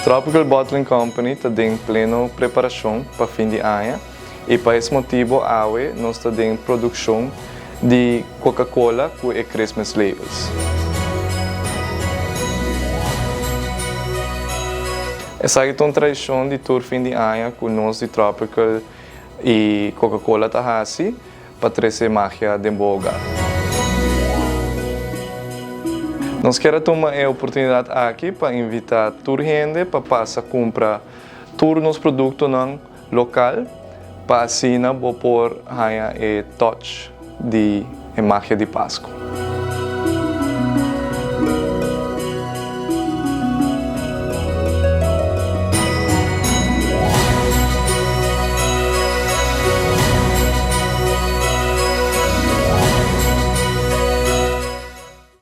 Tropical Bottling Company está em plena preparação para fim de ano e por esse motivo nós está em produção de Coca-Cola com o Christmas labels. Essa é uma tradição de todo fim de ano com nós de Tropical e Coca-Cola haci para trazer magia de boga. Nós queremos tomar a oportunidade aqui para invitar toda gente para passar a comprar todos os produtos local para assim poder ter o touch de magia de Pasco.